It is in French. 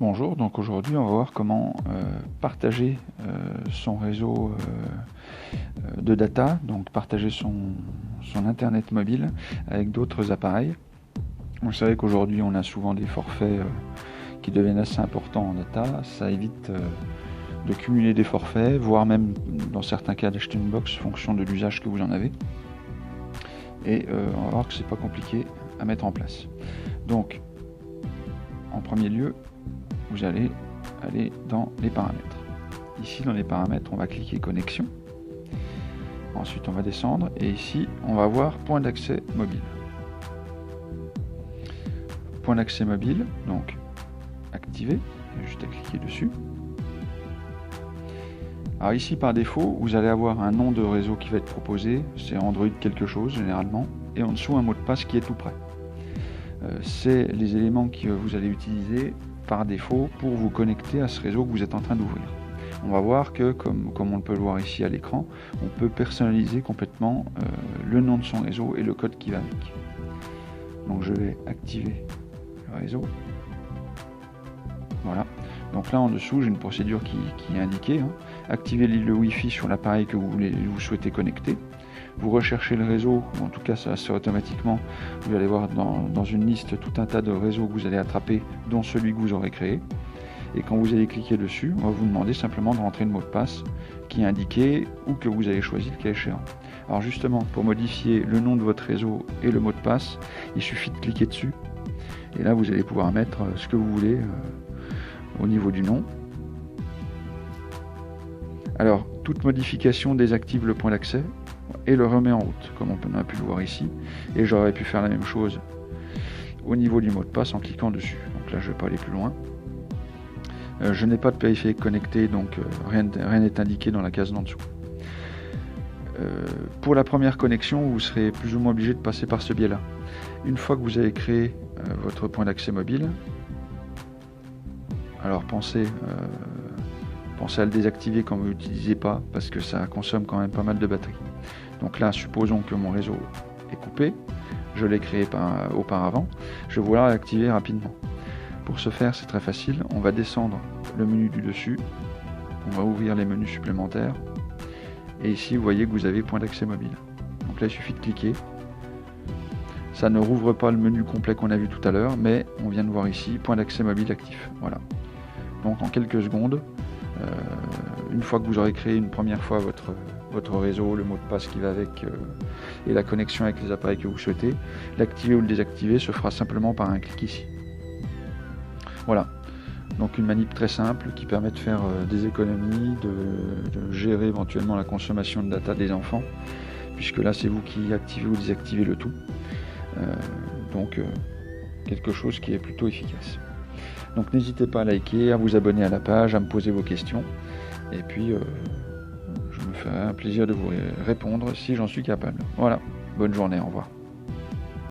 Bonjour, donc aujourd'hui on va voir comment partager son réseau de data, donc partager son internet mobile avec d'autres appareils. Vous savez qu'aujourd'hui on a souvent des forfaits qui deviennent assez importants en data, ça évite de cumuler des forfaits, voire même dans certains cas d'acheter une box en fonction de l'usage que vous en avez. Et on va voir que c'est pas compliqué à mettre en place. Donc en premier lieu, vous allez aller dans les paramètres. Ici dans les paramètres, on va cliquer connexion. Ensuite on va descendre et ici on va voir point d'accès mobile. Point d'accès mobile, donc activé, il y a juste à cliquer dessus. Alors ici par défaut, vous allez avoir un nom de réseau qui va être proposé, c'est Android quelque chose généralement, et en dessous un mot de passe qui est tout prêt. C'est les éléments que vous allez utiliser par défaut pour vous connecter à ce réseau que vous êtes en train d'ouvrir. On va voir que, comme on peut le voir ici à l'écran, on peut personnaliser complètement le nom de son réseau et le code qui va avec. Donc je vais activer le réseau. Voilà. Donc là en dessous, j'ai une procédure qui est indiquée. Activer le Wi-Fi sur l'appareil que vous souhaitez connecter. Vous recherchez le réseau, ou en tout cas ça va se faire automatiquement. Vous allez voir dans une liste tout un tas de réseaux que vous allez attraper, dont celui que vous aurez créé. Et quand vous allez cliquer dessus, on va vous demander simplement de rentrer le mot de passe qui est indiqué ou que vous avez choisi le cas échéant. Alors justement, pour modifier le nom de votre réseau et le mot de passe, il suffit de cliquer dessus. Et là, vous allez pouvoir mettre ce que vous voulez au niveau du nom. Alors, toute modification désactive le point d'accès et le remet en route, comme on a pu le voir ici. Et j'aurais pu faire la même chose au niveau du mot de passe en cliquant dessus. Donc là, je ne vais pas aller plus loin. Je n'ai pas de périphérique connecté, donc rien n'est indiqué dans la case d'en dessous. Pour la première connexion, vous serez plus ou moins obligé de passer par ce biais-là. Une fois que vous avez créé votre point d'accès mobile, alors pensez à le désactiver quand vous ne l'utilisez pas, parce que ça consomme quand même pas mal de batterie. Donc là, supposons que mon réseau est coupé, je l'ai créé auparavant, je vais vouloir l'activer rapidement. Pour ce faire, c'est très facile, on va descendre le menu du dessus, on va ouvrir les menus supplémentaires, et ici vous voyez que vous avez point d'accès mobile. Donc là il suffit de cliquer, ça ne rouvre pas le menu complet qu'on a vu tout à l'heure, mais on vient de voir ici, point d'accès mobile actif. Voilà. Donc en quelques secondes, une fois que vous aurez créé une première fois votre réseau, le mot de passe qui va avec et la connexion avec les appareils que vous souhaitez, l'activer ou le désactiver se fera simplement par un clic ici. Voilà, donc une manip très simple qui permet de faire des économies, de gérer éventuellement la consommation de data des enfants, puisque là c'est vous qui activez ou désactivez le tout. Donc quelque chose qui est plutôt efficace. Donc n'hésitez pas à liker, à vous abonner à la page, à me poser vos questions, et puis je me ferai un plaisir de vous répondre si j'en suis capable. Voilà, bonne journée, au revoir.